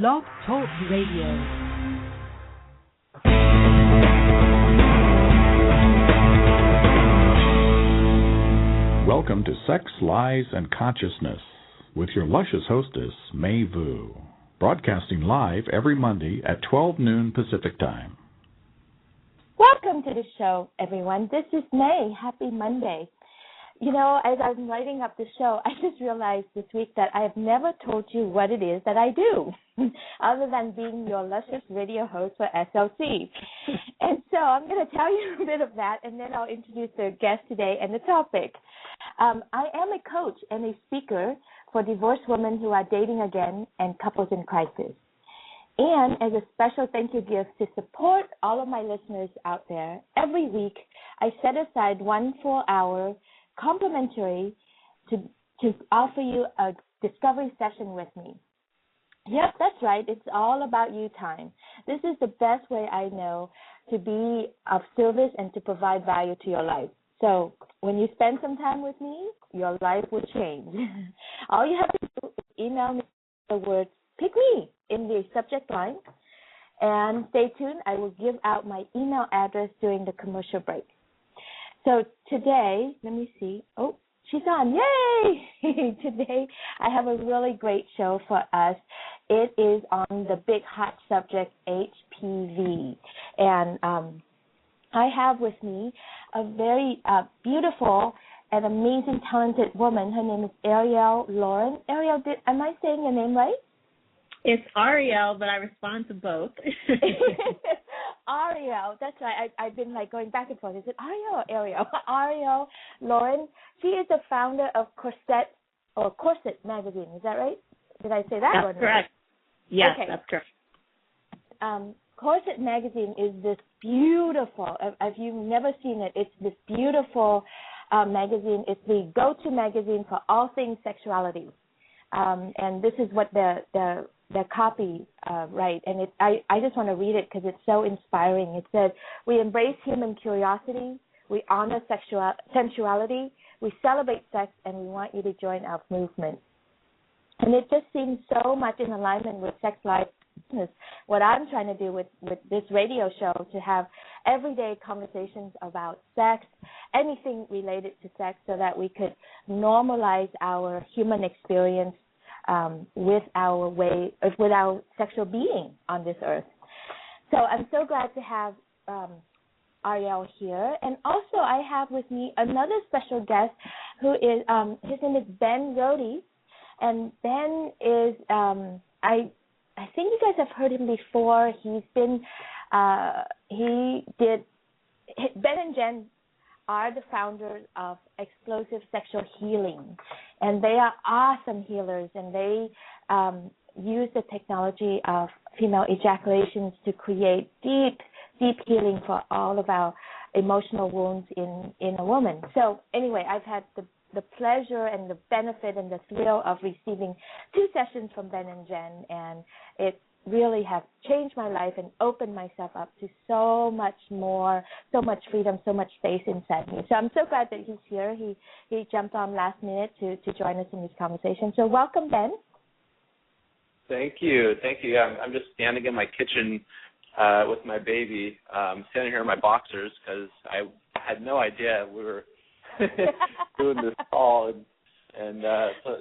Blog Talk Radio. Welcome to Sex, Lies, and Consciousness with your luscious hostess, May Vu, broadcasting live every Monday at 12 noon Pacific Time. Welcome to the show, everyone. This is May. Happy Monday. You know, as I'm writing up the show, I just realized this week that I have never told you what it is that I do, other than being your luscious radio host for SLC. And so I'm going to tell you a bit of that, and then I'll introduce the guest today and the topic. I am a coach and a speaker for divorced women who are dating again and couples in crisis. And as a special thank you gift to support all of my listeners out there, every week I set aside 1 full-hour complimentary to offer you a discovery session with me. Yep, that's right. It's all about you time. This is the best way I know to be of service and to provide value to your life. So when you spend some time with me, your life will change. All you have to do is email me the words "pick me" in the subject line, and stay tuned. I will give out my email address during the commercial break. So today, let me see. Oh, she's on. Yay! Today, I have a really great show for us. It is on the big hot subject, HPV. And I have with me a very beautiful and amazing, talented woman. Her name is Arielle Loren. Arielle, am I saying your name right? It's Arielle, but I respond to both. Arielle, that's right. I've been going back and forth. Is it Arielle or Arielle? Arielle Loren. She is the founder of Corset magazine. Is that right? Did I say that That's one right? Correct. Yes, okay. That's correct. Corset magazine is this beautiful, if you've never seen it, it's this beautiful magazine. It's the go-to magazine for all things sexuality. And this is what the copy write, and I just want to read it because it's so inspiring. It says, "We embrace human curiosity, we honor sensuality, we celebrate sex, and we want you to join our movement." And it just seems so much in alignment with Sex Life Business, what I'm trying to do with this radio show, to have everyday conversations about sex, anything related to sex, so that we could normalize our human experience with our sexual being on this earth. So I'm so glad to have Arielle here. And also I have with me another special guest who is, his name is Ben Rohde. And Ben is, I think you guys have heard him before. He's been, Ben and Jen are the founders of Explosive Sexual Healing, and they are awesome healers, and they use the technology of female ejaculations to create deep healing for all of our emotional wounds in a woman. So anyway, I've had the pleasure and the benefit and the thrill of receiving 2 sessions from Ben and Jen, and it really have changed my life and opened myself up to so much more, so much freedom, so much space inside me. So I'm so glad that he's here. He jumped on last minute to join us in this conversation. So welcome, Ben. Thank you. I'm just standing in my kitchen with my baby. I'm standing here in my boxers because I had no idea we were doing this call, and so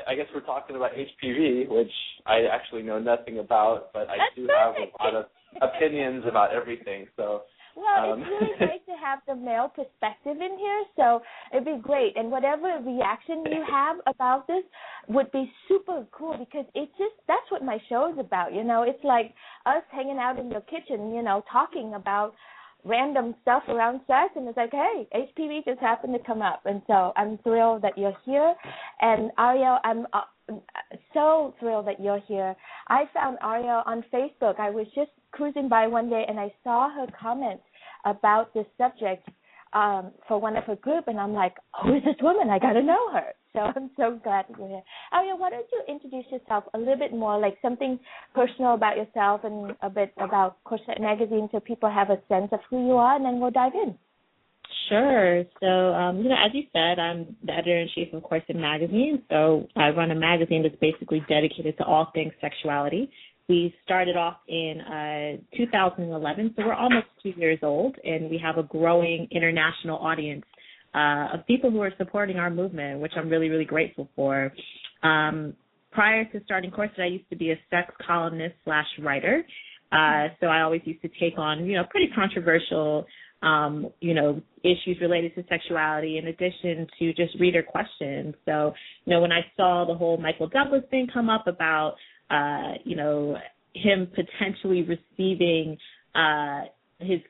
I guess we're talking about HPV, which I actually know nothing about, but I do have a lot of opinions about everything. So, well, it's really nice to have the male perspective in here, so it'd be great. And whatever reaction you have about this would be super cool, because that's what my show is about. You know, it's like us hanging out in your kitchen, talking about random stuff around sex, and it's like, hey, HPV just happened to come up. And so I'm thrilled that you're here. And Arielle, I'm so thrilled that you're here. I found Arielle on Facebook. I was just cruising by one day, and I saw her comment about this subject for one of her group, and I'm like, who is this woman? I got to know her. So I'm so glad that you're here. Arielle, why don't you introduce yourself a little bit more, like something personal about yourself and a bit about Corset Magazine, so people have a sense of who you are, and then we'll dive in. Sure. So, as you said, I'm the editor-in-chief of Corset Magazine. So I run a magazine that's basically dedicated to all things sexuality. We started off in 2011, so we're almost 2 years old, and we have a growing international audience of people who are supporting our movement, which I'm really, really grateful for. Prior to starting Corset, I used to be a sex columnist / writer, so I always used to take on, pretty controversial, issues related to sexuality in addition to just reader questions. So, when I saw the whole Michael Douglas thing come up about, him potentially receiving his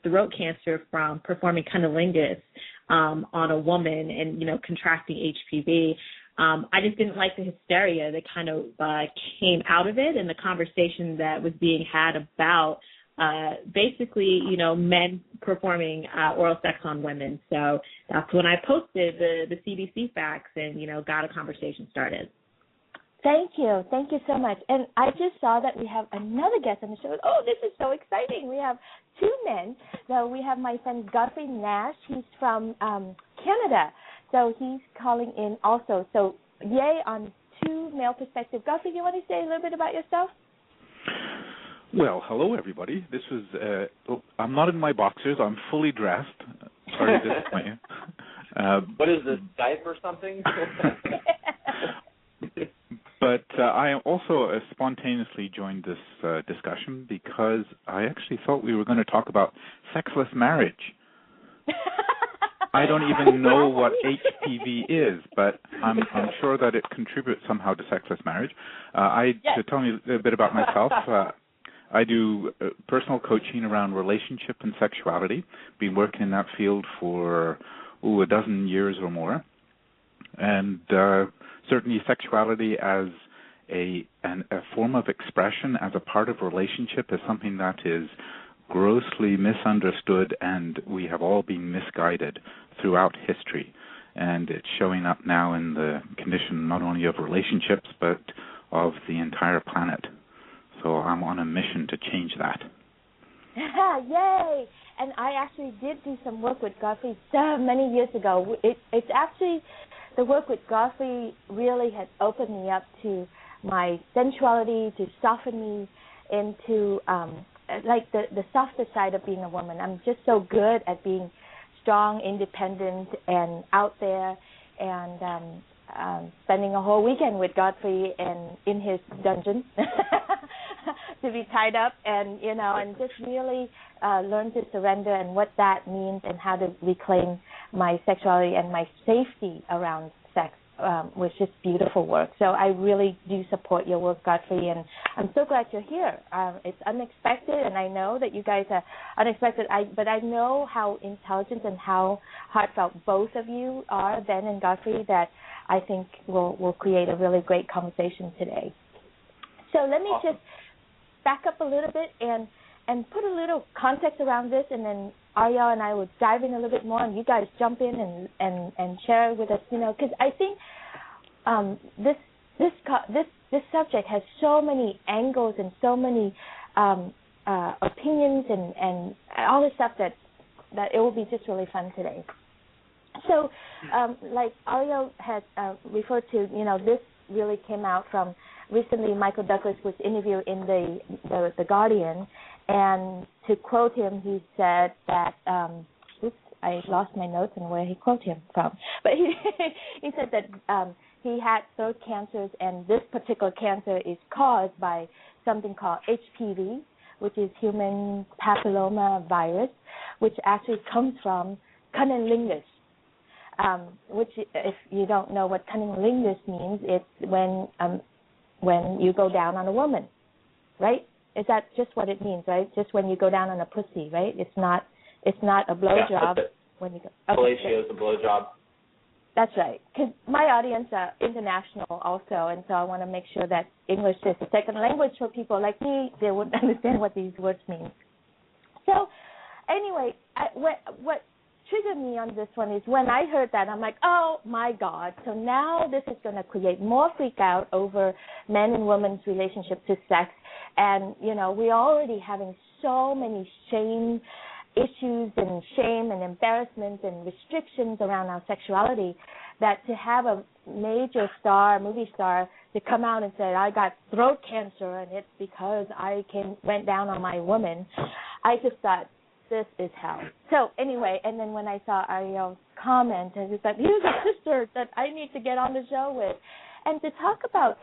throat cancer from performing cunnilingus on a woman and, contracting HPV, I just didn't like the hysteria that kind of came out of it and the conversation that was being had about basically, men performing oral sex on women. So that's when I posted the CDC facts and, got a conversation started. Thank you. Thank you so much. And I just saw that we have another guest on the show. Oh, this is so exciting. We have two men. So we have my friend Godfrey Nash. He's from Canada. So he's calling in also. So yay on two male perspectives. Godfrey, you want to say a little bit about yourself? Well, hello, everybody. This is, I'm not in my boxers. I'm fully dressed. Sorry to disappoint you. What is this, diaper or something? But I also spontaneously joined this discussion because I actually thought we were going to talk about sexless marriage. I don't even know what HPV is, but I'm sure that it contributes somehow to sexless marriage. To tell you a bit about myself, I do personal coaching around relationship and sexuality. Been working in that field for a dozen years or more. And certainly sexuality as a form of expression, as a part of relationship, is something that is grossly misunderstood, and we have all been misguided throughout history. And it's showing up now in the condition not only of relationships, but of the entire planet. So I'm on a mission to change that. Yay! And I actually did do some work with Godfrey so many years ago. It's actually, the work with Godfrey really has opened me up to my sensuality, to soften me into the softer side of being a woman. I'm just so good at being strong, independent, and out there, and spending a whole weekend with Godfrey and in his dungeon to be tied up and just really learn to surrender and what that means and how to reclaim my sexuality and my safety around sex, was just beautiful work. So I really do support your work, Godfrey, and I'm so glad you're here. It's unexpected, and I know that you guys are unexpected, but I know how intelligent and how heartfelt both of you are, Ben and Godfrey, that I think will create a really great conversation today. So let me just back up a little bit and put a little context around this, and then Arielle and I will dive in a little bit more, and you guys jump in and share with us, because I think this subject has so many angles and so many opinions and all this stuff that it will be just really fun today. So, like Arielle has referred to, this really came out from recently. Michael Douglas was interviewed in the Guardian, and to quote him, he said that I lost my notes on where he quoted him from, but he said that he had throat cancers, and this particular cancer is caused by something called HPV, which is human papilloma virus, which actually comes from cunnilingus. Which, if you don't know what cunnilingus means, it's when you go down on a woman, right? Is that just what it means, right? Just when you go down on a pussy, right? It's not a blowjob when you go. Okay, fellatio is a blowjob. That's right. Because my audience are international also, and so I want to make sure that English is a second language for people like me. They would understand what these words mean. So, anyway, what triggered me on this one is when I heard that, I'm like, oh my God, so now this is going to create more freak out over men and women's relationship to sex. And, we're already having so many shame issues and shame and embarrassment and restrictions around our sexuality, that to have a major star, movie star, to come out and say, I got throat cancer and it's because I went down on my woman, I just thought, this is hell. So anyway, and then when I saw Arielle's comment, I was like, here's a sister that I need to get on the show with. And to talk about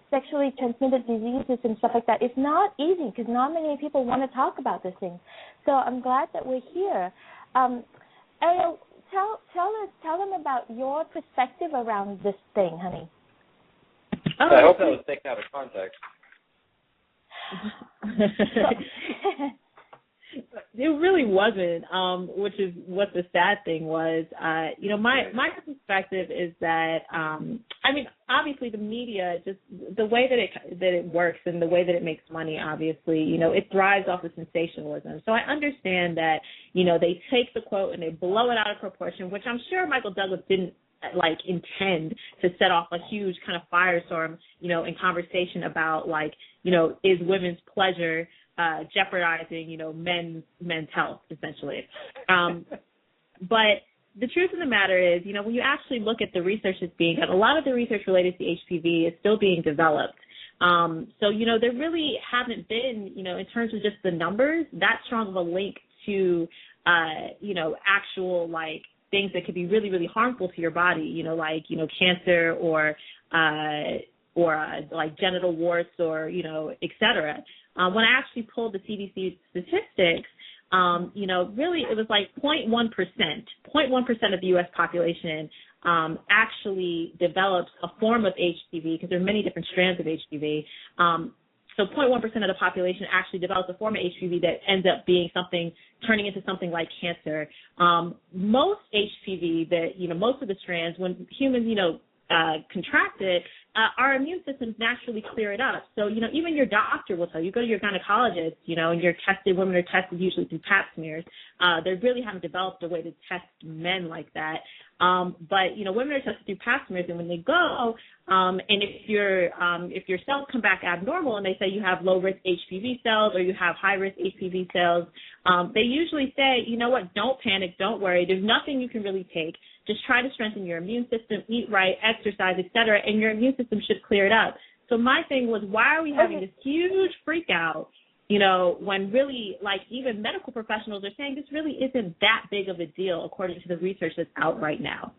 sexually transmitted diseases and stuff like that, it's not easy because not many people want to talk about this thing. So I'm glad that we're here. Arielle, tell them about your perspective around this thing, honey. I hope that was taken out of context. It really wasn't, which is what the sad thing was. My perspective is that, obviously the media, just the way that it works and the way that it makes money, obviously, it thrives off of sensationalism. So I understand that, they take the quote and they blow it out of proportion, which I'm sure Michael Douglas didn't intend to set off a huge kind of firestorm, in conversation about is women's pleasure jeopardizing, men's health, essentially. But the truth of the matter is, when you actually look at the research that's being done, a lot of the research related to HPV is still being developed. So, there really haven't been, in terms of just the numbers, that strong of a link to, actual, things that could be really, really harmful to your body, cancer or genital warts or, et cetera. When I actually pulled the CDC statistics, really it was 0.1% of the U.S. population actually develops a form of HPV, because there are many different strands of HPV. So 0.1% of the population actually develops a form of HPV that ends up turning into something like cancer. Most HPV, most of the strands, when humans, contract it, our immune systems naturally clear it up. So, even your doctor will tell you, go to your gynecologist, and you're tested, women are tested usually through pap smears. They really haven't developed a way to test men like that. But, women are tested through pap smears, and when they go, and if your cells come back abnormal and they say you have low-risk HPV cells or you have high-risk HPV cells, they usually say, you know what, don't panic, don't worry. There's nothing you can really take. Just try to strengthen your immune system, eat right, exercise, et cetera, and your immune system should clear it up. So my thing was, why are we having this huge freak out, when really, even medical professionals are saying this really isn't that big of a deal according to the research that's out right now?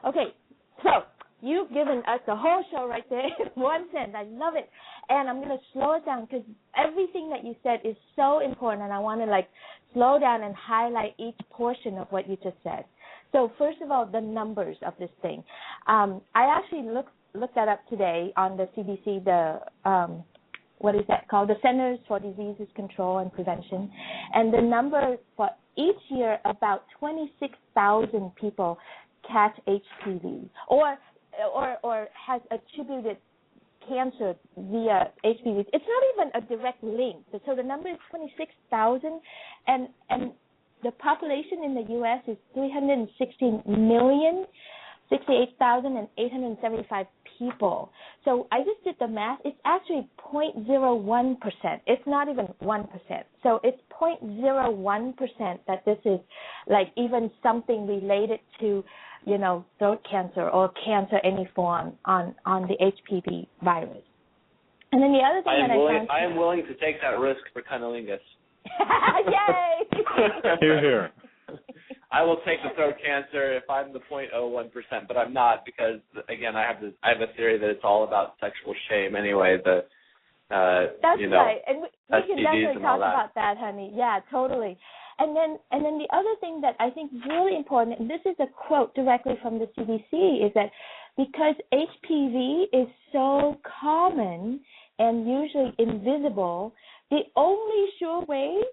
Okay, so you've given us the whole show right there in one sentence. I love it. And I'm going to slow it down because everything that you said is so important, and I want to, slow down and highlight each portion of what you just said. So first of all, the numbers of this thing. I actually looked that up today on the CDC, what is that called? The Centers for Disease Control and Prevention. And the number for each year, about 26,000 people catch HPV or has attributed cancer via HPV. It's not even a direct link. So the number is 26,000, and the population in the U.S. is 316 million, 68,875 people. So I just did the math. It's actually 0.01%. It's not even 1%. So it's 0.01% that this is even something related to, throat cancer or cancer any form on the HPV virus. And then the other thing I am willing to take that risk for cunnilingus. Yay! Hear, hear. I will take the throat cancer if I'm the 0.01%, but I'm not because, again, I have a theory that it's all about sexual shame anyway. That's right, and we can definitely talk about that, honey. Yeah, totally. And then the other thing that I think is really important, and this is a quote directly from the CDC, is that because HPV is so common and usually invisible, the only sure way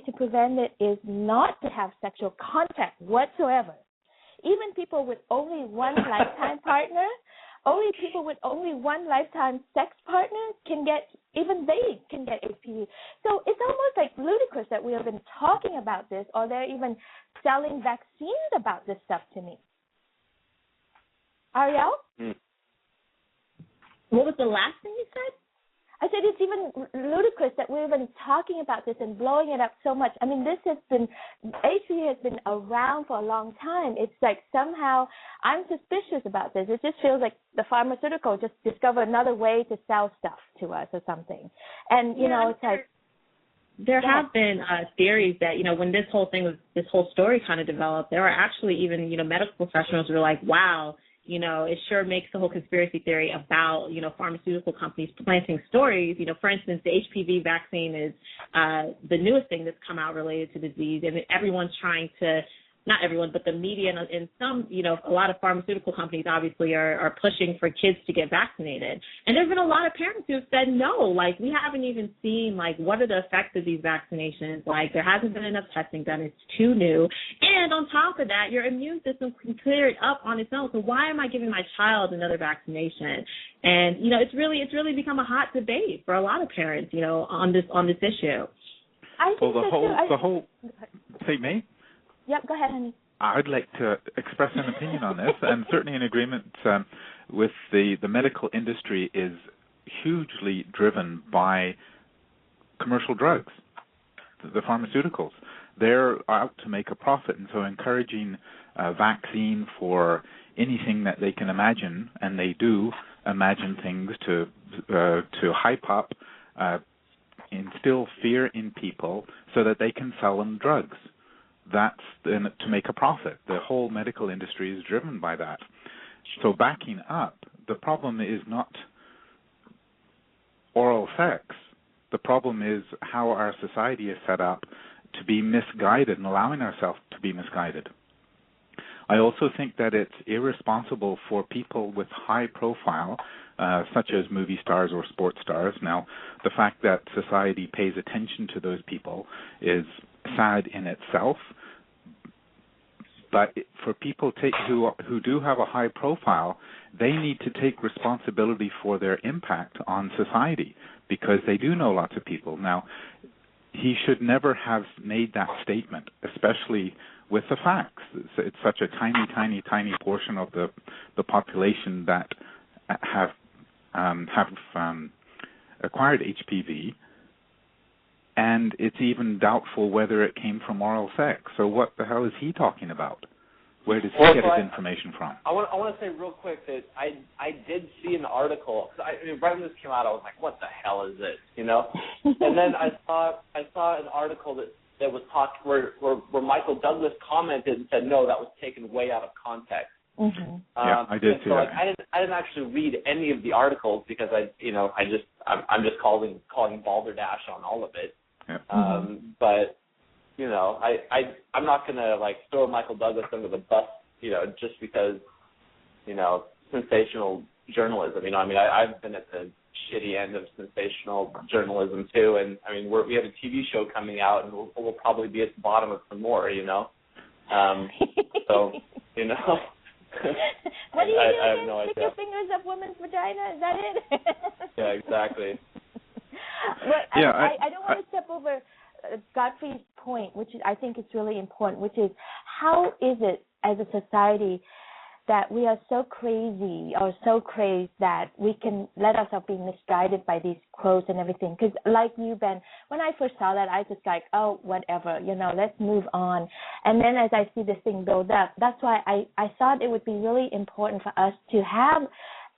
to prevent it is not to have sexual contact whatsoever. Even people with only one lifetime partner, only people with only one lifetime sex partner can get HPV. So it's almost ludicrous that we have been talking about this, or they're even selling vaccines about this stuff to me. Arielle? What was the last thing you said? I said it's even ludicrous that we've been talking about this and blowing it up so much. I mean, HPV has been around for a long time. It's like somehow I'm suspicious about this. It just feels like the pharmaceutical just discovered another way to sell stuff to us or something. And, it's like. There have been theories that, when this whole story kind of developed, there were actually even, medical professionals who were like, wow, it sure makes the whole conspiracy theory about, pharmaceutical companies planting stories. For instance, the HPV vaccine is the newest thing that's come out related to disease, and everyone's trying to, not everyone, but the media and some, a lot of pharmaceutical companies obviously are pushing for kids to get vaccinated. And there's been a lot of parents who have said, no, like, we haven't even seen, like, what are the effects of these vaccinations? Like, there hasn't been enough testing done. It's too new. And on top of that, your immune system can clear it up on its own. So why am I giving my child another vaccination? And, it's really become a hot debate for a lot of parents, on this issue. I think the whole, say me? Yep, go ahead, honey. I'd like to express an opinion on this, and certainly in agreement with the medical industry is hugely driven by commercial drugs, the pharmaceuticals. They're out to make a profit, and so encouraging a vaccine for anything that they can imagine, and they do imagine things to hype up, instill fear in people so that they can sell them drugs. That's to make a profit. The whole medical industry is driven by that. So backing up, the problem is not oral sex. The problem is how our society is set up to be misguided and allowing ourselves to be misguided. I also think that it's irresponsible for people with high profile, such as movie stars or sports stars. Now, the fact that society pays attention to those people is sad in itself. But for people who do have a high profile, they need to take responsibility for their impact on society because they do know lots of people. Now, he should never have made that statement, especially with the facts. It's such a tiny portion of the population that have acquired HPV, and it's even doubtful whether it came from oral sex. So what the hell is he talking about? Where does he get his information from? I want to say real quick that I did see an article. Right when this came out, I was like, what the hell is this, And then I saw an article that was talked where Michael Douglas commented and said, no, that was taken way out of context. Mm-hmm. Yeah, I did too. I didn't actually read any of the articles because I'm just calling balderdash on all of it. Yeah. But I'm not gonna throw Michael Douglas under the bus, just because, sensational journalism. I've been at the shitty end of sensational journalism too, and we have a TV show coming out, and we'll probably be at the bottom of some more, So, What do you do? I have no Stick idea. your fingers up women's vagina? Is that it? Yeah, exactly. I don't want to step over Godfrey's point, which I think is really important, which is how is it as a society that we are so crazy or so crazed that we can let ourselves be misguided by these quotes and everything? Because like you, Ben, when I first saw that, I just like, oh, whatever, let's move on. And then as I see this thing build up, that's why I thought it would be really important for us to have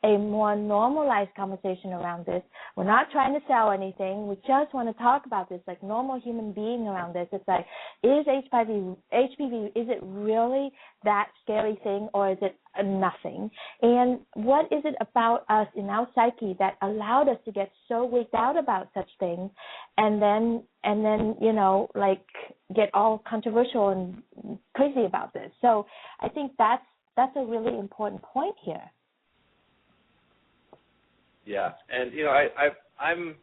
a more normalized conversation around this. We're not trying to sell anything. We just want to talk about this like normal human being around this. It's like, is HPV, is it really that scary thing, or is it nothing? And what is it about us in our psyche that allowed us to get so wigged out about such things and then get all controversial and crazy about this? So I think that's a really important point here. Yeah, and I'm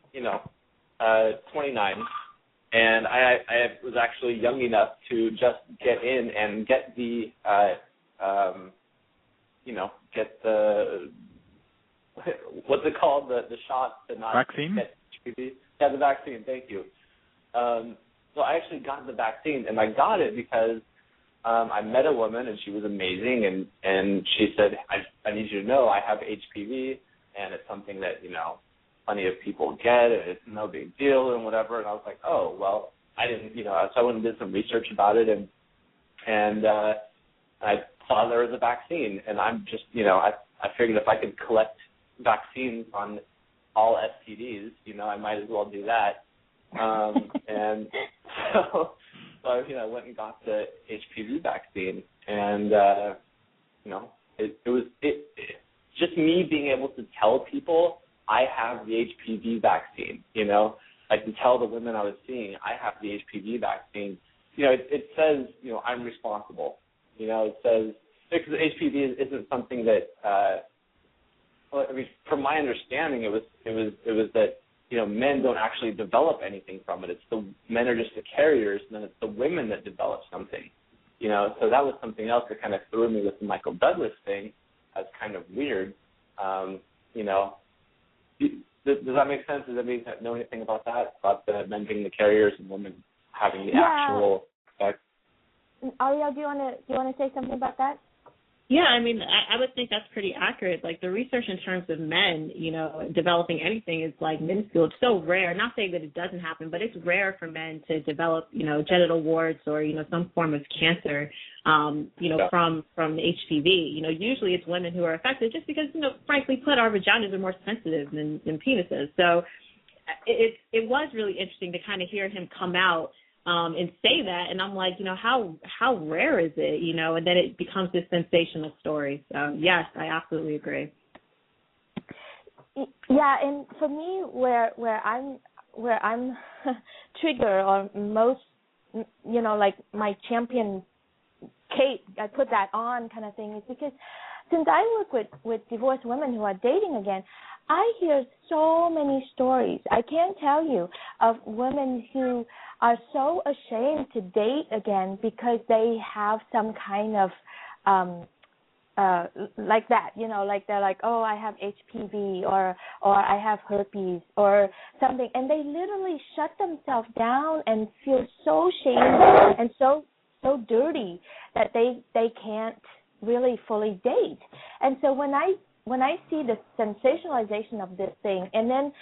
29, and I was actually young enough to just get in and get the get the what's it called, the shot to not vaccine? Get HPV. Yeah, the vaccine. Thank you. So I actually got the vaccine, and I got it because I met a woman, and she was amazing, and she said, I need you to know I have HPV. And it's something that, plenty of people get it. It's no big deal and whatever. And I was like, oh, well, I didn't, so I went and did some research about it, and I saw there was a vaccine, and I'm just, I figured if I could collect vaccines on all STDs, I might as well do that. And so I went and got the HPV vaccine, and it was just me being able to tell people I have the HPV vaccine. I can tell the women I was seeing I have the HPV vaccine. It says I'm responsible. It says because HPV isn't something that. From my understanding, it was that men don't actually develop anything from it. It's the men are just the carriers, and then it's the women that develop something. So that was something else that kind of threw me with the Michael Douglas thing as kind of weird. Does that make sense? Does anybody know anything about that? About the men being the carriers and women having the actual effect? Arielle, do you want to say something about that? Yeah, I mean, I would think that's pretty accurate. Like the research in terms of men, developing anything is like minuscule. It's so rare. Not saying that it doesn't happen, but it's rare for men to develop, genital warts or, some form of cancer, from the HPV. Usually it's women who are affected just because, frankly put, our vaginas are more sensitive than penises. So it was really interesting to kind of hear him come out and say that, and I'm like, how rare is it, and then it becomes this sensational story. So yes, I absolutely agree. Yeah, and for me, where I'm trigger or most, like my champion Kate, I put that on kind of thing, is because since I work with divorced women who are dating again, I hear so many stories. I can't tell you of women who are so ashamed to date again because they have some kind of like that, like they're like, oh, I have HPV or I have herpes or something, and they literally shut themselves down and feel so shamed and so dirty that they can't really fully date. And so when I see the sensationalization of this thing, and then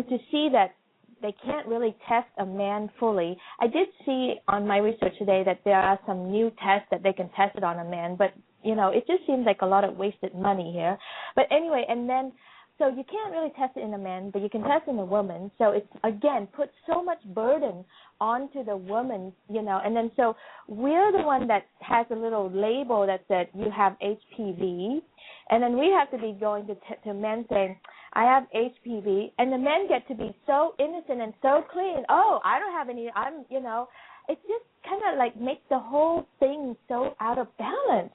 to see that they can't really test a man fully. I did see on my research today that there are some new tests that they can test it on a man, but it just seems like a lot of wasted money here. But anyway, and then so you can't really test it in a man, but you can test it in a woman. So it's again puts so much burden onto the woman, and then so we're the one that has a little label that said you have HPV, and then we have to be going to men saying, I have HPV, and the men get to be so innocent and so clean. Oh, I don't have any. It just kind of like makes the whole thing so out of balance,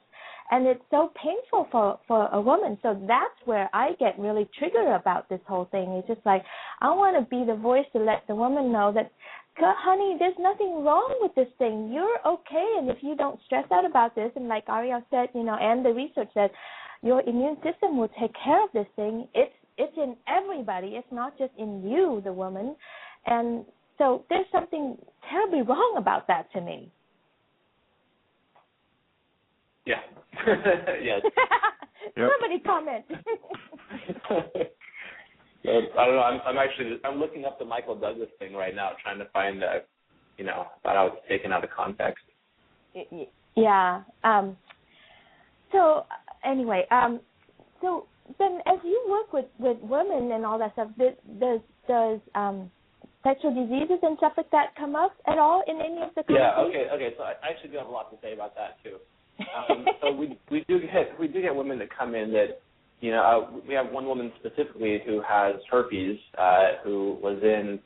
and it's so painful for a woman. So that's where I get really triggered about this whole thing. It's just like I want to be the voice to let the woman know that, honey, there's nothing wrong with this thing. You're okay, and if you don't stress out about this, and like Arielle said, and the research said, your immune system will take care of this thing. It's in everybody. It's not just in you, the woman. And so there's something terribly wrong about that to me. Yeah. Yes. Somebody comment. I don't know. I'm looking up the Michael Douglas thing right now, trying to find thought I was taken out of context. Yeah. So anyway, so then as you work with women and all that stuff, does sexual diseases and stuff like that come up at all in any of the conversations? Yeah. Okay. So I actually do have a lot to say about that too. So we do get women that come in that we have one woman specifically who has herpes, who was in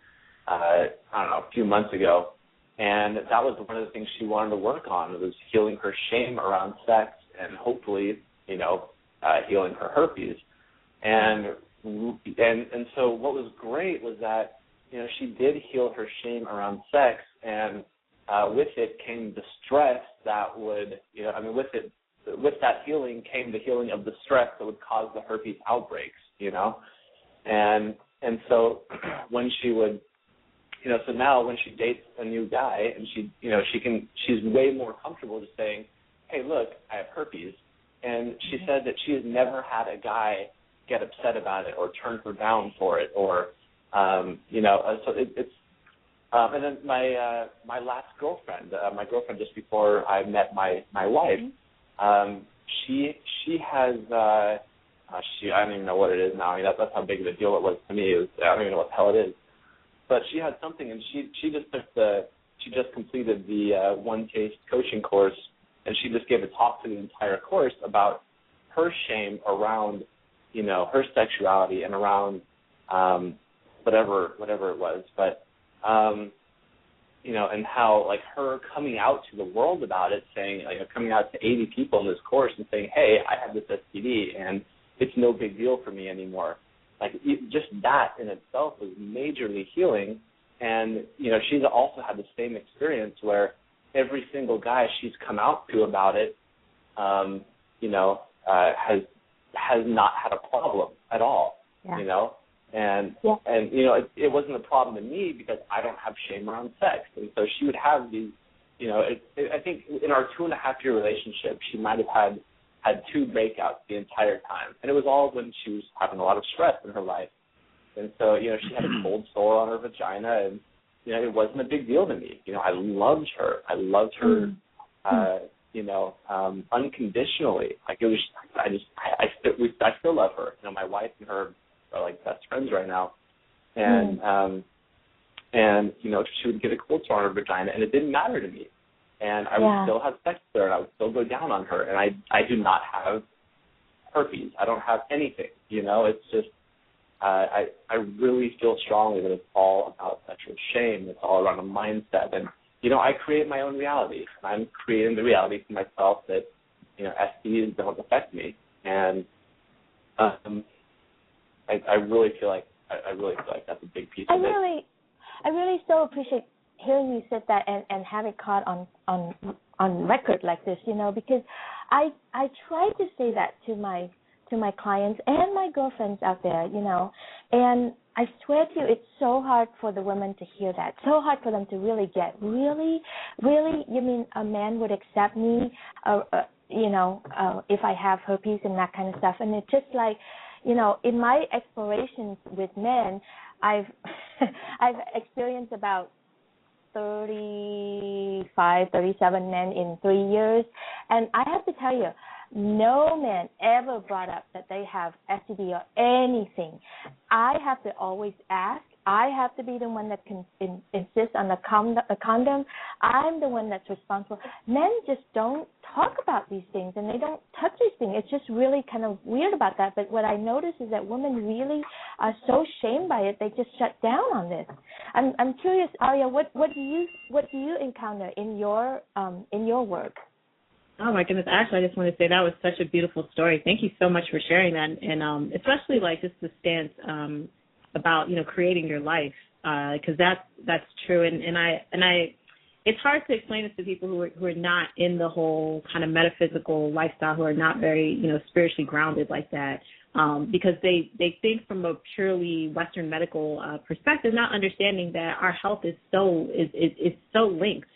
a few months ago, and that was one of the things she wanted to work on, was healing her shame around sex and hopefully healing her herpes. And so what was great was that she did heal her shame around sex, and with it came the stress that would with that healing came the healing of the stress that would cause the herpes outbreaks, and so when she would, so now when she dates a new guy and she's way more comfortable just saying, hey, look, I have herpes. And she said that she has never had a guy get upset about it or turn her down for it, or so it's. And then my last girlfriend, my girlfriend just before I met my wife, she has I don't even know what it is now. I mean, that's how big of a deal it was to me. I don't even know what the hell it is. But she had something, and she just completed the One Taste coaching course, and she just gave a talk to the entire course about her shame around, her sexuality and around whatever it was, but and how like her coming out to the world about it, saying coming out to 80 people in this course and saying, hey, I have this STD and it's no big deal for me anymore. Like just that in itself was majorly healing, and she's also had the same experience where every single guy she's come out to about it, has not had a problem at all. Yeah. And it wasn't a problem to me because I don't have shame around sex, and so she would have these. I think in our 2.5-year relationship, she might have had 2 breakouts the entire time, and it was all when she was having a lot of stress in her life, and so she had a cold sore on her vagina, and it wasn't a big deal to me. I loved her. Unconditionally. Like it was. I still love her. My wife and her are like best friends right now, and she would get a cold sore on her vagina, and it didn't matter to me, and I would still have sex with her, and I would still go down on her, and I do not have herpes. I don't have anything. It's just I really feel strongly that it's all about sexual shame. It's all around a mindset, and I create my own reality. I'm creating the reality for myself that STDs don't affect me, and I really feel like that's a big piece of it. I really so appreciate hearing you said that and have it caught on record like this, because I try to say that to my clients and my girlfriends out there, and I swear to you, it's so hard for the women to hear that, so hard for them to really get, really, you mean a man would accept me, if I have herpes and that kind of stuff, and it's just like, in my explorations with men, I've experienced about 35, 37 men in 3 years, and I have to tell you, no man ever brought up that they have STD or anything. I have to always ask. I have to be the one that can insist on a condom. I'm the one that's responsible. Men just don't talk about these things, and they don't touch these things. It's just really kind of weird about that. But what I notice is that women really are so shamed by it, they just shut down on this. I'm curious, Arielle, what do you encounter in your work? Oh my goodness! Actually, I just want to say that was such a beautiful story. Thank you so much for sharing that, and especially like just the stance about creating your life, because that's true, and I it's hard to explain this to people who are not in the whole kind of metaphysical lifestyle, who are not very spiritually grounded like that, because they think from a purely Western medical perspective, not understanding that our health is so linked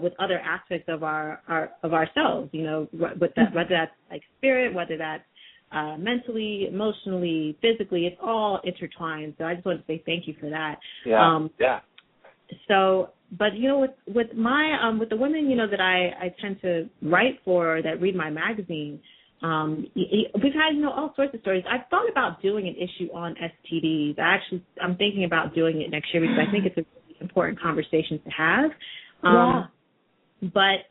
with other aspects of ourselves, with that, whether that's like spirit, whether that's mentally, emotionally, physically, it's all intertwined. So I just want to say thank you for that. Yeah. So, but with my with the women that I tend to write for that read my magazine, we've had all sorts of stories. I've thought about doing an issue on STDs. I'm thinking about doing it next year because I think it's a really important conversation to have. But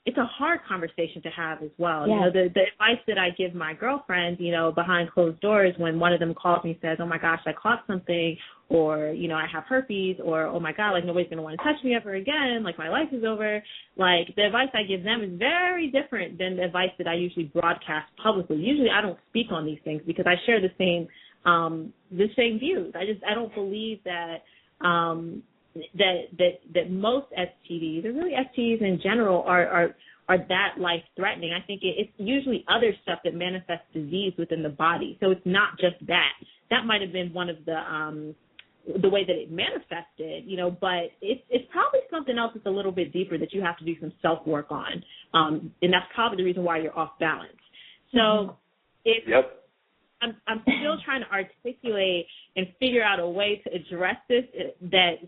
it's a hard conversation to have as well. Yeah. The advice that I give my girlfriends, behind closed doors, when one of them calls me and says, oh my gosh, I caught something, or I have herpes, or oh my God, like nobody's going to want to touch me ever again, like my life is over. Like the advice I give them is very different than the advice that I usually broadcast publicly. Usually I don't speak on these things because I share the same views. I don't believe that that most STDs, or really STDs in general, are that life-threatening. I think it's usually other stuff that manifests disease within the body. So it's not just that. That might have been one of the way that it manifested, but it's probably something else that's a little bit deeper that you have to do some self-work on. And that's probably the reason why you're off balance. So I'm still trying to articulate and figure out a way to address this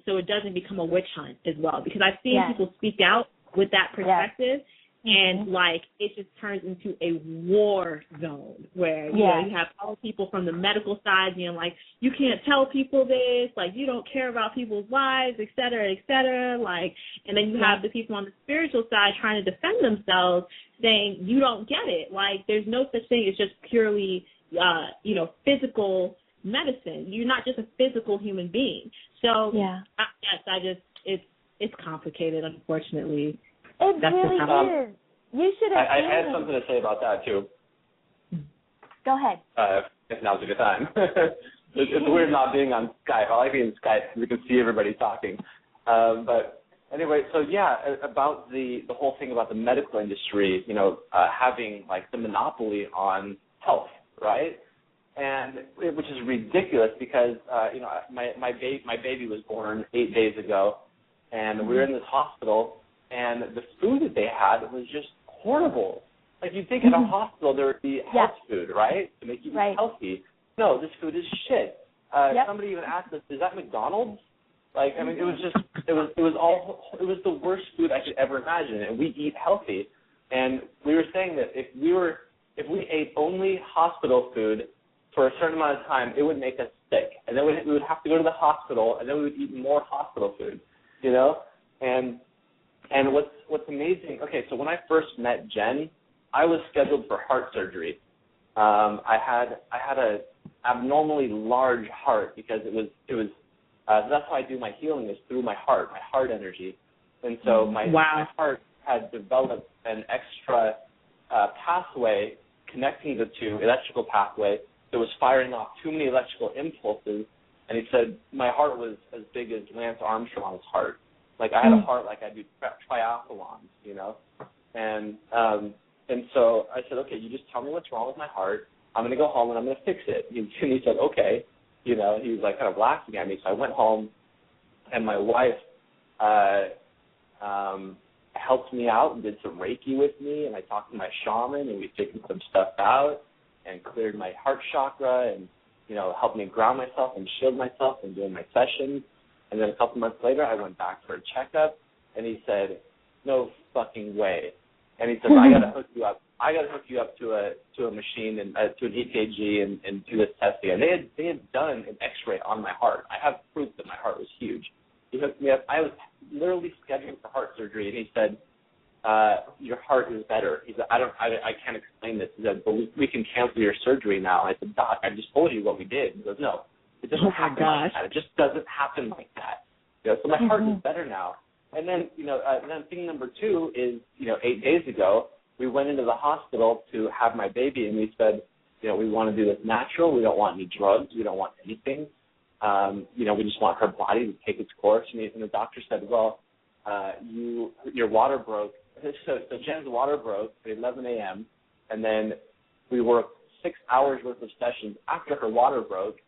so it doesn't become a witch hunt as well. Because I've seen people speak out with that perspective, and like it just turns into a war zone where you know you have all people from the medical side being like, you can't tell people this, like you don't care about people's lives, et cetera, like, and then you have the people on the spiritual side trying to defend themselves, saying you don't get it, like there's no such thing as just purely physical medicine. You're not just a physical human being. So it's complicated, really. It really is. You should have. I had something to say about that too. Go ahead. If now's a good time. It's weird not being on Skype. I like being on Skype. We can see everybody talking. But anyway, so about the whole thing about the medical industry, having like the monopoly on health, right? And which is ridiculous because my baby was born 8 days ago, and we were in this hospital. And the food that they had was just horrible. Like, you'd think in a hospital there would be health food, right, to make you healthy. No, this food is shit. Somebody even asked us, is that McDonald's? Like, I mean, it was the worst food I could ever imagine. And we eat healthy. And we were saying that if we ate only hospital food for a certain amount of time, it would make us sick. And then we would have to go to the hospital, and then we would eat more hospital food, And what's amazing, okay, so when I first met Jen, I was scheduled for heart surgery. I had a abnormally large heart because it was that's how I do my healing, is through my heart energy. And so my heart had developed an extra pathway connecting the two, electrical pathway, that was firing off too many electrical impulses. And he said my heart was as big as Lance Armstrong's heart. Like, I had a heart like I do triathlons, And so I said, okay, you just tell me what's wrong with my heart. I'm going to go home and I'm going to fix it. And he said, okay. He was like kind of laughing at me. So I went home, and my wife helped me out and did some Reiki with me. And I talked to my shaman, and we figured some stuff out and cleared my heart chakra and, helped me ground myself and shield myself and doing my sessions. And then a couple months later, I went back for a checkup, and he said, no fucking way. And he said, I got to hook you up. I got to hook you up to a machine and to an EKG and do this testing. And they had done an X-ray on my heart. I have proof that my heart was huge. He hooked me up. I was literally scheduled for heart surgery, and he said, your heart is better. He said, I can't explain this. He said, but we can cancel your surgery now. I said, Doc, I just told you what we did. He goes, no. It doesn't happen like that. It just doesn't happen like that. So my heart is better now. And then, then thing number two is, 8 days ago, we went into the hospital to have my baby, and we said, we want to do this natural. We don't want any drugs. We don't want anything. We just want her body to take its course. And the doctor said, well, your water broke. So Jen's water broke at 11 a.m., and then we worked 6 hours worth of sessions after her water broke.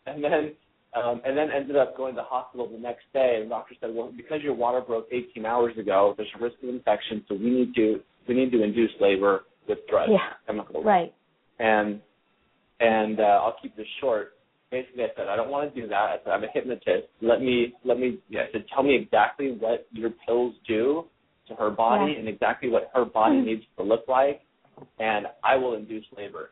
and then ended up going to the hospital the next day, and the doctor said, well, because your water broke 18 hours ago, there's a risk of infection, so we need to induce labor with drugs, chemicals. Right. And I'll keep this short. Basically, I said, I don't want to do that. I said, I'm a hypnotist. I said, tell me exactly what your pills do to her body and exactly what her body needs to look like, and I will induce labor.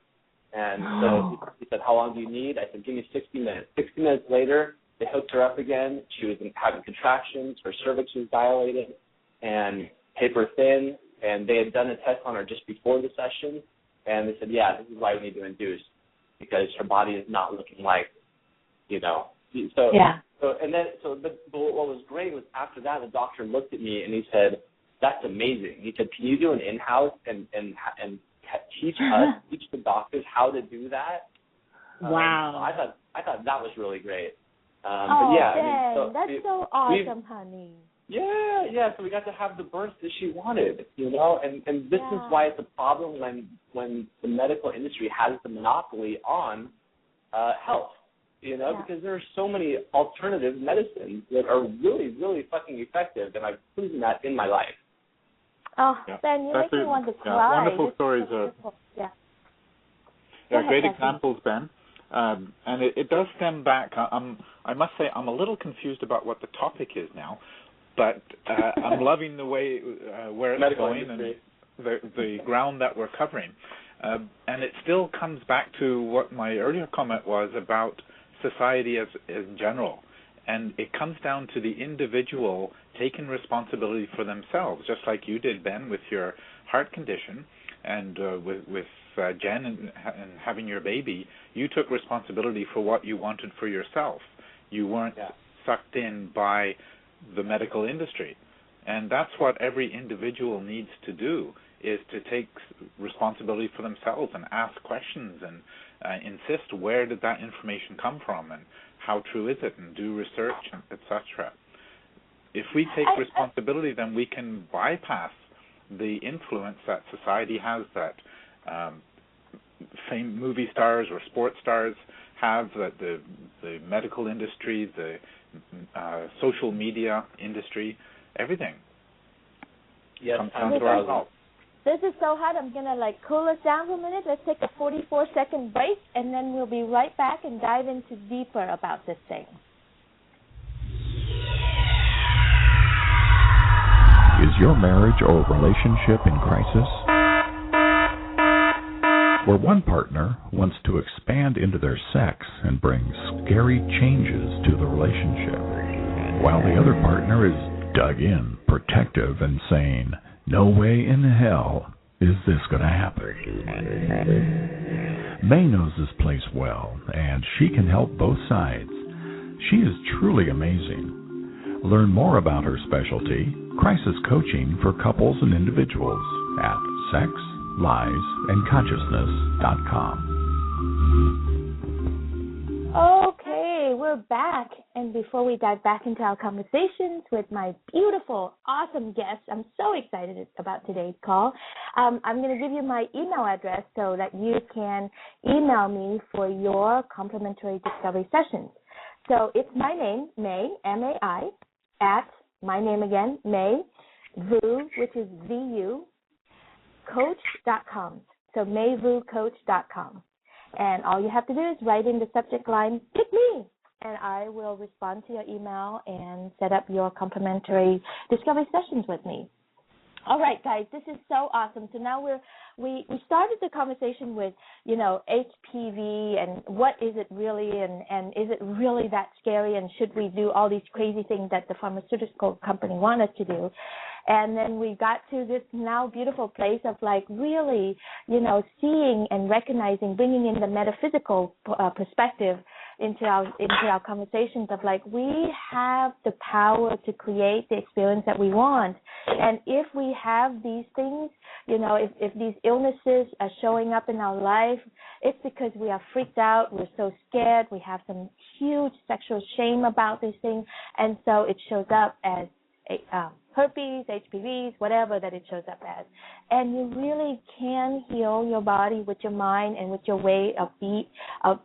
And so he said, how long do you need? I said, give me 60 minutes. 60 minutes later, they hooked her up again. She was having contractions. Her cervix was dilated and paper thin. And they had done a test on her just before the session. And they said, yeah, this is why we need to induce, because her body is not looking like, So, but what was great was after that, the doctor looked at me and he said, that's amazing. He said, can you do an in-house and teach the doctors how to do that? Wow. I thought that was really great. That's so awesome, honey. Yeah. So we got to have the birth that she wanted, and this is why it's a problem when the medical industry has the monopoly on health, because there are so many alternative medicines that are really, really fucking effective, and I've proven that in my life. Oh, Ben, you make me want to cry. Wonderful stories. Yeah, great examples, Ben. And it does stem back. I must say I'm a little confused about what the topic is now, but I'm loving the way where it's medical going industry. And the ground that we're covering. And it still comes back to what my earlier comment was about society as in general. And it comes down to the individual taking responsibility for themselves, just like you did, Ben, with your heart condition, and with Jen and having your baby. You took responsibility for what you wanted for yourself. You weren't sucked in by the medical industry. And that's what every individual needs to do, is to take responsibility for themselves and ask questions and insist, where did that information come from and how true is it, and do research, etc. If we take responsibility, then we can bypass the influence that society has, that famed movie stars or sports stars have, that the medical industry, the social media industry, everything. Yes, comes down to ourselves. This is so hot, I'm going to cool us down for a minute. Let's take a 44-second break, and then we'll be right back and dive into deeper about this thing. Is your marriage or relationship in crisis? Where one partner wants to expand into their sex and bring scary changes to the relationship, while the other partner is dug in, protective, and saying, "No way in hell is this going to happen." May knows this place well, and she can help both sides. She is truly amazing. Learn more about her specialty, crisis coaching for couples and individuals, at sexliesandconsciousness.com. Okay, we're back. And before we dive back into our conversations with my beautiful, awesome guests, I'm so excited about today's call. I'm going to give you my email address so that you can email me for your complimentary discovery sessions. So it's my name, May, M-A-I, at my name again, May, Vu, which is V-U, coach.com. So mayvucoach.com. And all you have to do is write in the subject line, "Pick me," and I will respond to your email and set up your complimentary discovery sessions with me. All right, guys, this is so awesome. So now we started the conversation with, HPV and what is it really, and is it really that scary, and should we do all these crazy things that the pharmaceutical company want us to do? And then we got to this now beautiful place of really, seeing and recognizing, bringing in the metaphysical perspective into our conversations of we have the power to create the experience that we want. And if we have these things, if these illnesses are showing up in our life, it's because we are freaked out, we're so scared, we have some huge sexual shame about these things, and so it shows up as herpes, HPVs, whatever that it shows up as. And you really can heal your body with your mind and with your way of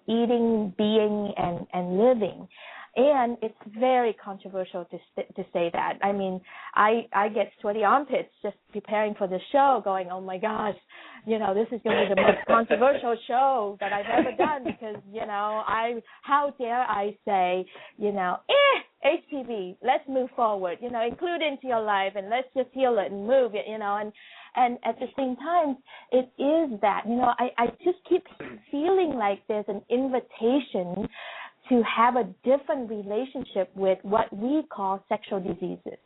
eating, being, and living. And it's very controversial to say that. I mean, I get sweaty armpits just preparing for the show, going, oh my gosh, this is going to be the most controversial show that I've ever done, because, how dare I say, HPV, let's move forward, include it into your life, and let's just heal it and move it, and at the same time, it is that, I just keep feeling like there's an invitation to have a different relationship with what we call sexual diseases.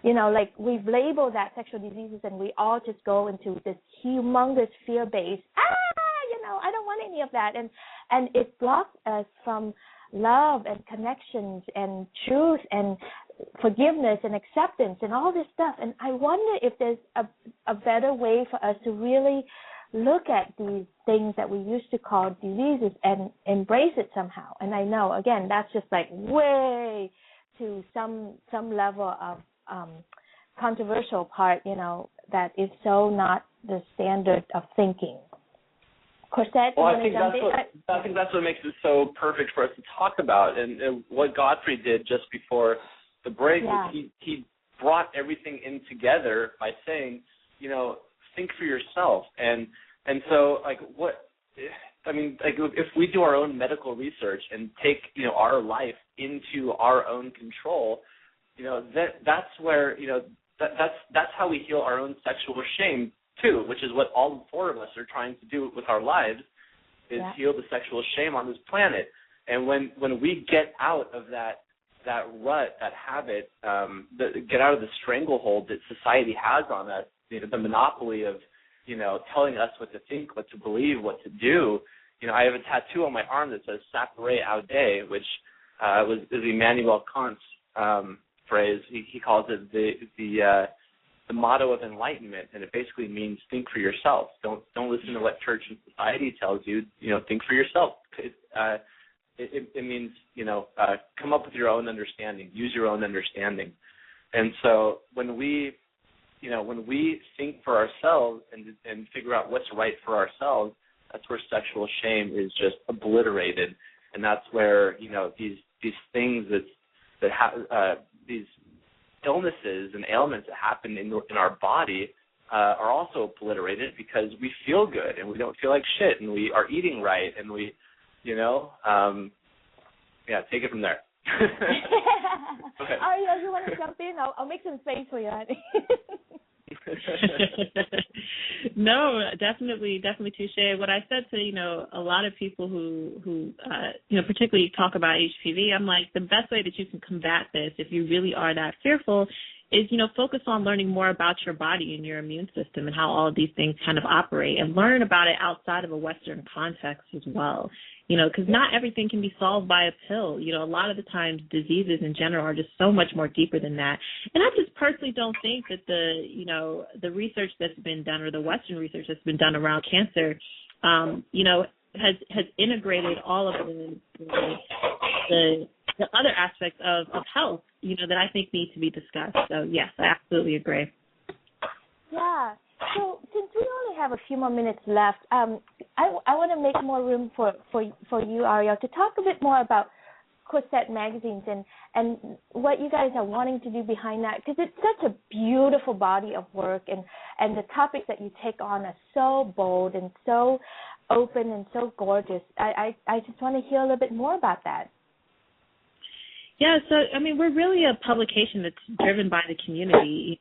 We've labeled that sexual diseases, and we all just go into this humongous fear-based, I don't want any of that. And it blocks us from love and connections and truth and forgiveness and acceptance and all this stuff. And I wonder if there's a better way for us to really look at these things that we used to call diseases and embrace it somehow. And I know, again, that's just way to some level of controversial part, that is so not the standard of thinking. Corsette, well, I think that's what makes it so perfect for us to talk about. And what Godfrey did just before the break was he brought everything in together by saying, think for yourself. And so, what if we do our own medical research and take, our life into our own control, that's where, that's how we heal our own sexual shame too, which is what all four of us are trying to do with our lives, is heal the sexual shame on this planet. And when we get out of that rut, that habit, get out of the stranglehold that society has on us, the monopoly of, telling us what to think, what to believe, what to do. I have a tattoo on my arm that says "Sapere Aude," which is Immanuel Kant's phrase. He calls it the motto of enlightenment, and it basically means think for yourself. Don't listen to what church and society tells you. Think for yourself. It means come up with your own understanding, use your own understanding. And so when we think for ourselves and figure out what's right for ourselves, that's where sexual shame is just obliterated, and that's where these things these illnesses and ailments that happen in our body are also obliterated, because we feel good and we don't feel like shit, and we are eating right, and we take it from there. Okay. Arielle, you want to jump in? I'll make some space for you, honey. No, definitely touche. What I said to, a lot of people who particularly talk about HPV, I'm like, the best way that you can combat this, if you really are that fearful, is, focus on learning more about your body and your immune system and how all of these things kind of operate, and learn about it outside of a Western context as well. Because not everything can be solved by a pill. A lot of the times diseases in general are just so much more deeper than that. And I just personally don't think that the research that's been done, or the Western research that's been done around cancer, has integrated all of the other aspects of health, that I think need to be discussed. So, yes, I absolutely agree. Yeah. So since we only have a few more minutes left, I want to make more room for you, Arielle, to talk a bit more about Corset Magazines and what you guys are wanting to do behind that, because it's such a beautiful body of work, and the topics that you take on are so bold and so open and so gorgeous. I just want to hear a little bit more about that. Yeah, so, we're really a publication that's driven by the community.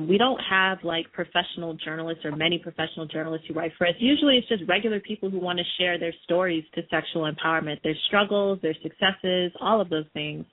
We don't have, professional journalists or many professional journalists who write for us. Usually it's just regular people who want to share their stories to sexual empowerment, their struggles, their successes, all of those things.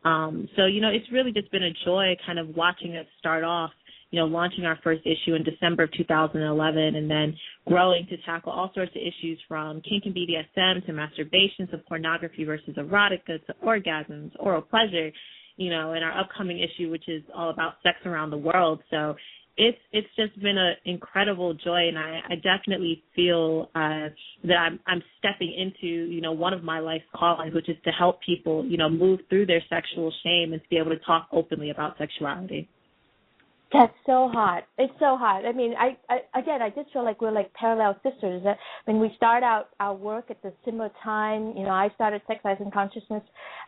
So, it's really just been a joy kind of watching us start off, launching our first issue in December of 2011, and then growing to tackle all sorts of issues from kink and BDSM to masturbation to pornography versus erotica to orgasms, oral pleasure, and our upcoming issue, which is all about sex around the world. So it's just been an incredible joy, and I definitely feel that I'm stepping into, one of my life's callings, which is to help people, move through their sexual shame and to be able to talk openly about sexuality. That's so hot. It's so hot. I just feel like we're like parallel sisters. We start out our work at the similar time. I started Sex, Life, and Consciousness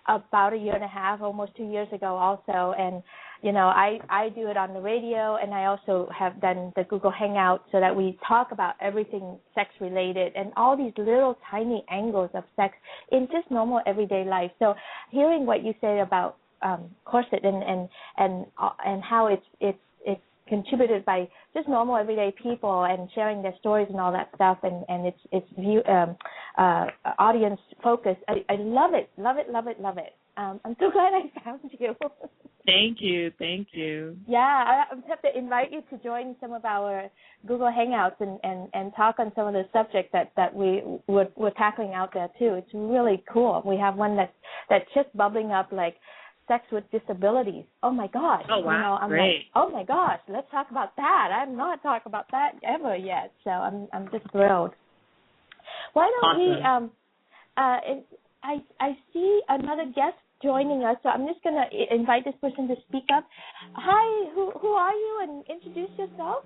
about 1.5 years, almost 2 years ago also. And, I do it on the radio, and I also have done the Google Hangout so that we talk about everything sex-related and all these little tiny angles of sex in just normal everyday life. So hearing what you say about Corset and how it's contributed by just normal everyday people and sharing their stories and all that stuff, and it's audience focused. I love it. I'm so glad I found you. Thank you. Yeah, I have to invite you to join some of our Google Hangouts and talk on some of the subjects that we're tackling out there too. It's really cool. We have one that's just bubbling up, like sex with disabilities. Oh my gosh. Oh wow. I'm great. Like, oh my gosh, let's talk about that. I've not talked about that ever yet. So I'm just thrilled. Why don't awesome. I see another guest joining us, so I'm just gonna invite this person to speak up. Hi, who are you, and introduce yourself?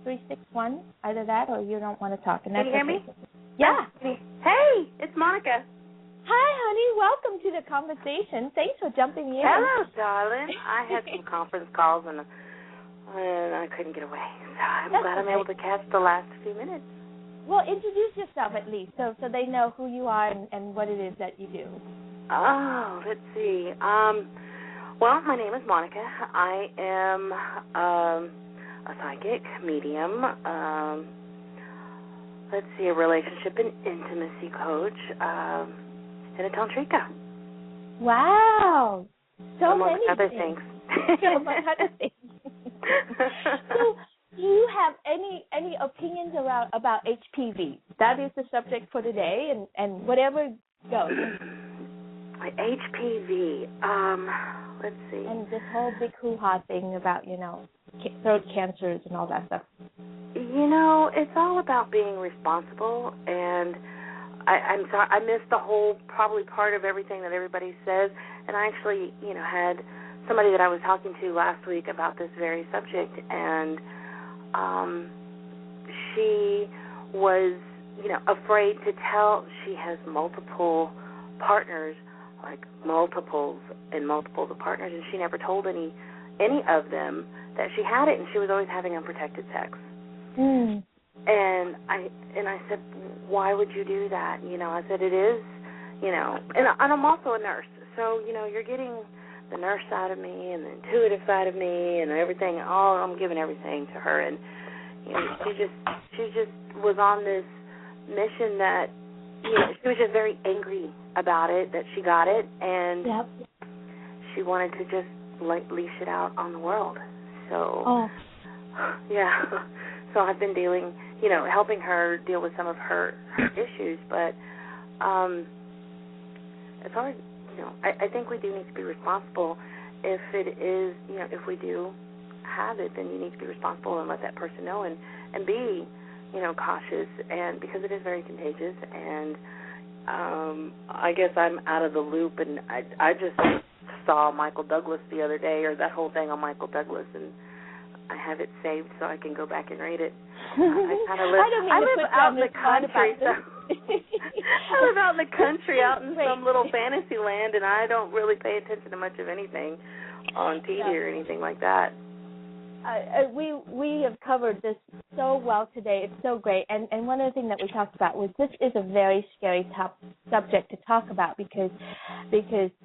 361, either that or you don't want to talk. And Can you hear me? Yeah. Hey, it's Monica. Hi, honey. Welcome to the conversation. Thanks for jumping in. Hello, darling. I had some conference calls and I couldn't get away. So I'm glad I'm able to catch the last few minutes. Well, introduce yourself at least, so they know who you are and what it is that you do. Oh, let's see. Well, my name is Monica. I am a psychic medium. Let's see, a relationship and intimacy coach, and a tantrika. Wow, so among many other things. Among other things. So, do you have any opinions about HPV? That is the subject for today, and whatever goes. HPV. Let's see. And this whole big hoo-ha thing about, throat cancers and all that stuff. It's all about being responsible, and I'm sorry, I missed the whole probably part of everything that everybody says, and I actually, had somebody that I was talking to last week about this very subject, and she was, afraid to tell she has multiple partners, like multiples and multiples of partners, and she never told any of them that she had it, and she was always having unprotected sex. Mm. And I said, why would you do that? I said, it is, and I'm also a nurse, so, you're getting the nurse side of me and the intuitive side of me and everything. I'm giving everything to her, and she just was on this mission that, she was just very angry about it, that she got it, and she wanted to just leash it out on the world. So, yeah. So I've been dealing, helping her deal with some of her issues. But as far as, I think we do need to be responsible. If it is, if we do have it, then you need to be responsible and let that person know and be, cautious, and because it is very contagious. And I guess I'm out of the loop, and I just saw Michael Douglas the other day, or that whole thing on Michael Douglas, and I have it saved so I can go back and read it. I live out in the country. I live out in the country, out in some little fantasy land, and I don't really pay attention to much of anything on TV or anything like that. We have covered this so well today. It's so great. And one of the things that we talked about was this is a very scary subject to talk about because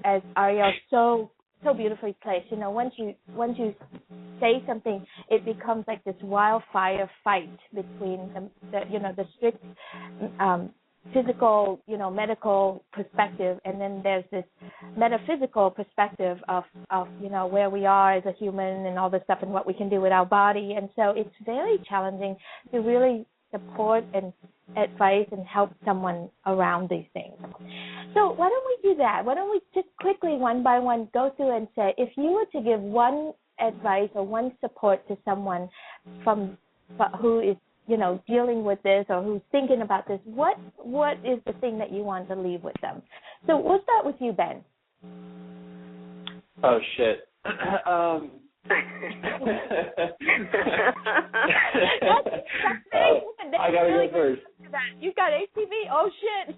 as Arielle so beautifully placed, once you say something, it becomes like this wildfire fight between the strict physical, medical perspective, and then there's this metaphysical perspective of where we are as a human and all this stuff and what we can do with our body. And so it's very challenging to really support and advise and help someone around these things. So why don't we do that? Why don't we just quickly, one by one, go through and say, if you were to give one advice or one support to someone who is, dealing with this or who's thinking about this, what is the thing that you want to leave with them? So we'll start with you, Ben. Oh, shit. I gotta go first. You got HPV? Oh shit!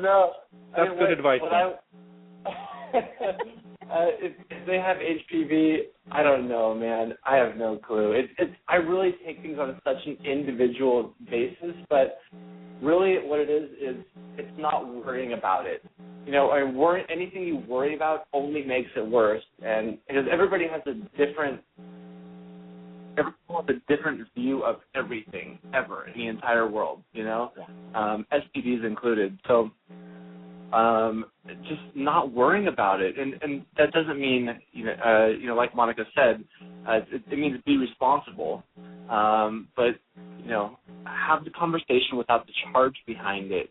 No. That's good advice. If they have HPV, I don't know, man. I have no clue. I really take things on such an individual basis, but really what it is it's not worrying about it. Anything you worry about only makes it worse, and because everybody has a different view of everything ever in the entire world, STDs included. So just not worrying about it, and that doesn't mean like Monica said, it means be responsible, but have the conversation without the charge behind it.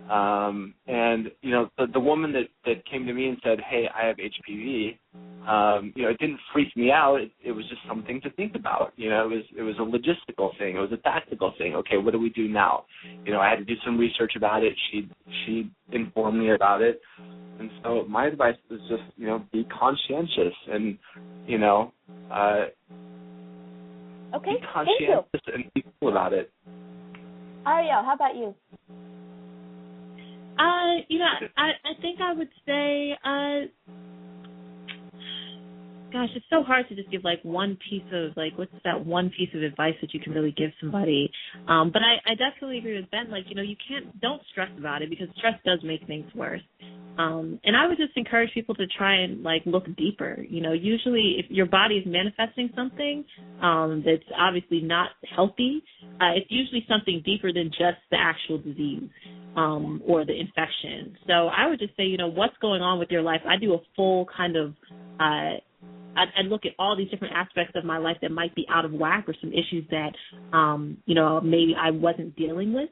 And the woman that came to me and said, "Hey, I have HPV," it didn't freak me out. It was just something to think about. It was a logistical thing. It was a tactical thing. Okay, what do we do now? I had to do some research about it. She informed me about it, and so my advice is just be conscientious and okay, be conscientious and be cool about it. Arielle, how about you? I think I would say gosh, it's so hard to just give like one piece of what's that one piece of advice that you can really give somebody. But I definitely agree with Ben. Like, you don't stress about it, because stress does make things worse. And I would just encourage people to try and look deeper. Usually if your body is manifesting something that's obviously not healthy, it's usually something deeper than just the actual disease or the infection. So I would just say, what's going on with your life? I do a full kind of I look at all these different aspects of my life that might be out of whack, or some issues that, maybe I wasn't dealing with.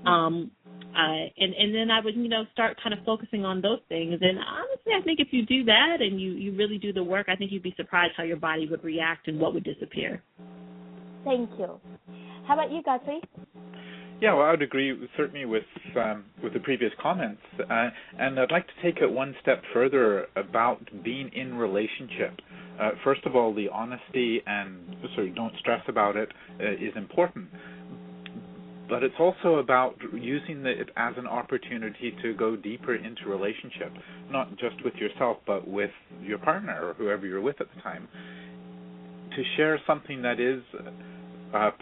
And then I would, start kind of focusing on those things. And honestly, I think if you do that and you really do the work, I think you'd be surprised how your body would react and what would disappear. Thank you. How about you, Godfrey? Yeah, well, I would agree certainly with the previous comments, and I'd like to take it one step further about being in relationship. First of all, the honesty and don't stress about it is important, but it's also about using it as an opportunity to go deeper into relationship, not just with yourself, but with your partner or whoever you're with at the time, to share something that is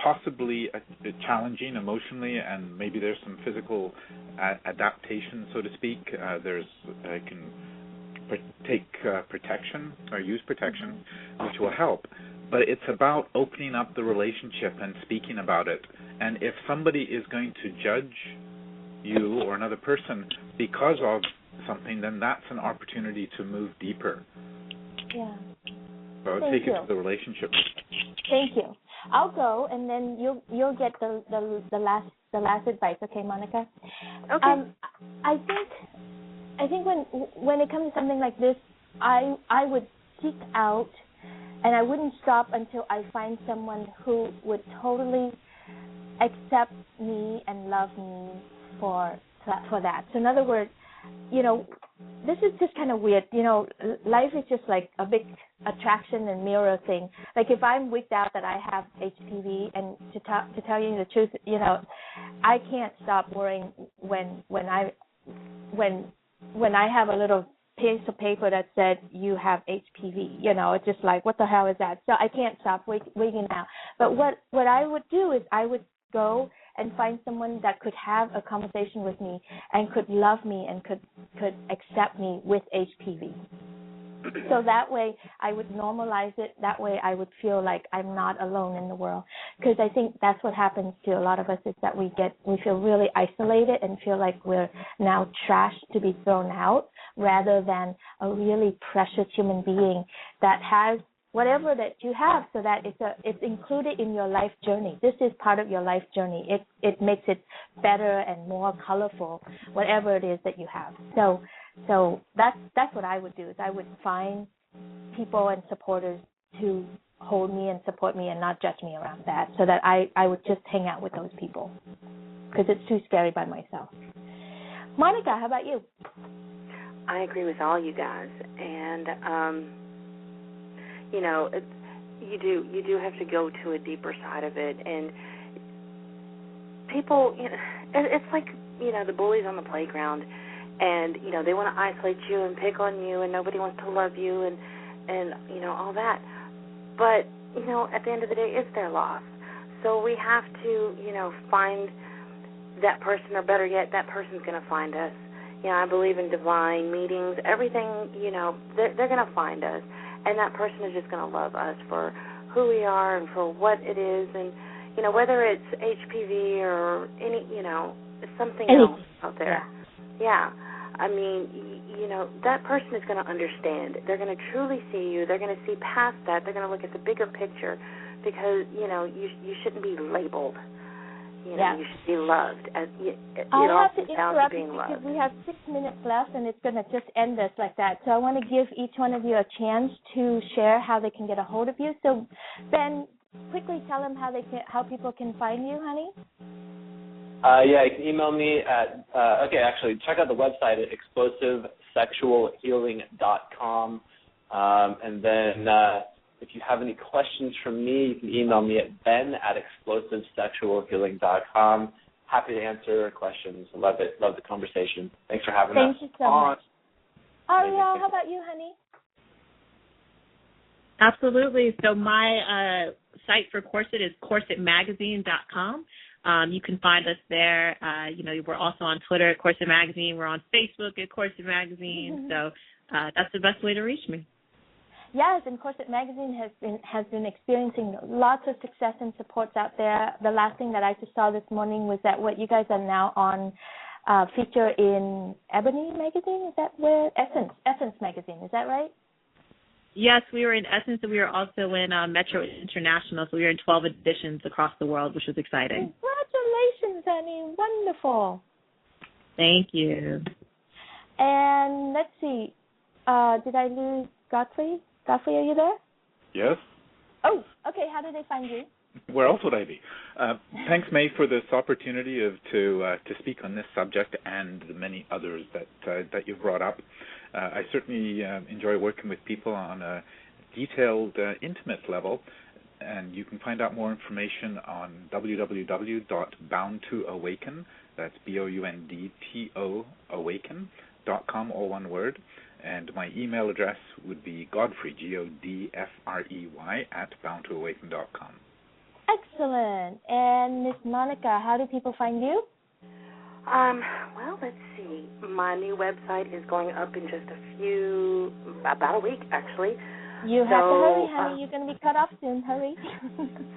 possibly challenging emotionally, and maybe there's some physical adaptation, so to speak. Can take protection or use protection, which will help. But it's about opening up the relationship and speaking about it. And if somebody is going to judge you or another person because of something, then that's an opportunity to move deeper. Yeah. So I'll take it to the relationship. Thank you. I'll go, and then you'll get the last advice. Okay, Monica. Okay. I think when it comes to something like this, I would seek out, and I wouldn't stop until I find someone who would totally accept me and love me for that. So in other words, this is just kind of weird. Life is just like a big attraction and mirror thing. Like if I'm wigged out that I have HPV, and to tell you the truth, I can't stop worrying when I have a little piece of paper that said you have HPV. It's just like, what the hell is that? So I can't stop wigging out. But what I would do is I would go and find someone that could have a conversation with me and could love me and could accept me with HPV. So that way I would normalize it. That way I would feel like I'm not alone in the world. Because I think that's what happens to a lot of us, is that we feel really isolated and feel like we're now trash to be thrown out, rather than a really precious human being that has whatever that you have, so that it's included in your life journey. This is part of your life journey. It makes it better and more colorful, whatever it is that you have. So that's what I would do, is I would find people and supporters to hold me and support me and not judge me around that, so that I would just hang out with those people, because it's too scary by myself. Monica, how about you? I agree with all you guys, and you do have to go to a deeper side of it, and people, it's like, the bullies on the playground, and they want to isolate you and pick on you, and nobody wants to love you, and all that. But at the end of the day, it's their loss. So we have to find that person, or better yet, that person's going to find us. I believe in divine meetings. Everything, they're going to find us. And that person is just going to love us for who we are and for what it is. And, whether it's HPV or any, something else out there. Yeah. I mean, that person is going to understand. They're going to truly see you. They're going to see past that. They're going to look at the bigger picture, because, you shouldn't be labeled. You should be loved. I'll have to interrupt you because we have 6 minutes left, and it's going to just end us like that. So I want to give each one of you a chance to share how they can get a hold of you. So, Ben, quickly tell them how people can find you, honey. You can email me at, check out the website at explosivesexualhealing.com. And then if you have any questions from me, you can email me at ben@explosivesexualhealing.com. Happy to answer questions. Love it. Love the conversation. Thanks for having us. Thank you so much. Arielle, how about you, honey? Absolutely. So my site for Corset is corsetmagazine.com. You can find us there. We're also on Twitter at Corset Magazine. We're on Facebook at Corset Magazine. So that's the best way to reach me. Yes, and Corset Magazine has been experiencing lots of success and supports out there. The last thing that I just saw this morning was that what you guys are now on feature in Ebony Magazine. Is that where Essence Magazine? Is that right? Yes, we were in Essence, and we were also in Metro International. So we were in 12 editions across the world, which was exciting. Congratulations, honey! Wonderful. Thank you. And let's see. Did I lose Godfrey? Godfrey, are you there? Yes. Oh, okay. How do they find you? Where else would I be? Thanks, May, for this opportunity to speak on this subject and the many others that you've brought up. I certainly enjoy working with people on a detailed, intimate level, and you can find out more information on www.boundtoawaken. That's BOUNDTO awaken.com, all one word. And my email address would be Godfrey, GODFREY, at boundtoawaken.com. Excellent. And Miss Monica, how do people find you? Well, let's see. My new website is going up in just about a week, actually. You have to hurry, honey. You're going to be cut off soon. Hurry.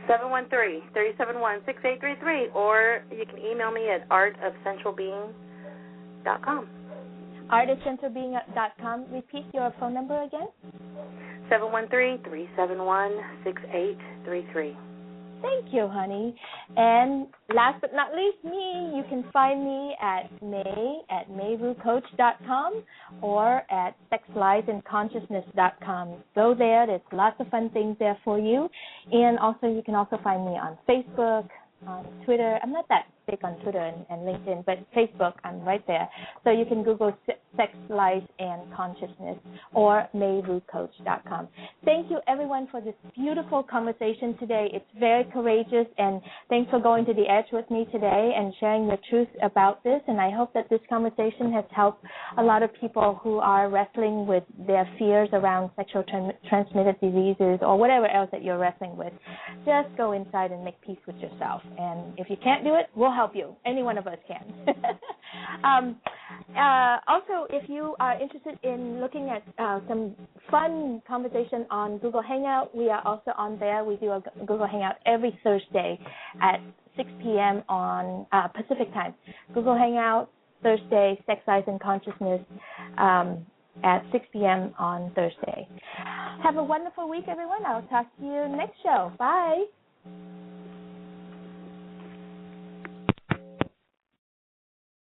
713-371-6833, or you can email me at artofcentralbeing.com. artofcentralbeing.com. Repeat your phone number again. 713-371-6833. Thank you, honey. And last but not least, me. You can find me at mayrucoach.com or at sexliesandconsciousness.com. Go there. There's lots of fun things there for you. And also, you can also find me on Facebook, on Twitter. I'm not that big on Twitter and LinkedIn, but Facebook, I'm right there. So you can Google Sex, Lies, and Consciousness or mayrucoach.com. Thank you, everyone, for this beautiful conversation today. It's very courageous, and thanks for going to the edge with me today and sharing the truth about this. And I hope that this conversation has helped a lot of people who are wrestling with their fears around sexual transmitted diseases or whatever else that you're wrestling with. Just go inside and make peace with yourself. And if you can't do it, we'll help you. Any one of us can. Also, if you are interested in looking at some fun conversation on Google Hangout, we are also on there. We do a Google Hangout every Thursday at 6 p.m. on Pacific time. Google Hangout, Thursday, Sex, Lies, and Consciousness at 6 p.m. on Thursday. Have a wonderful week, everyone. I'll talk to you next show. Bye.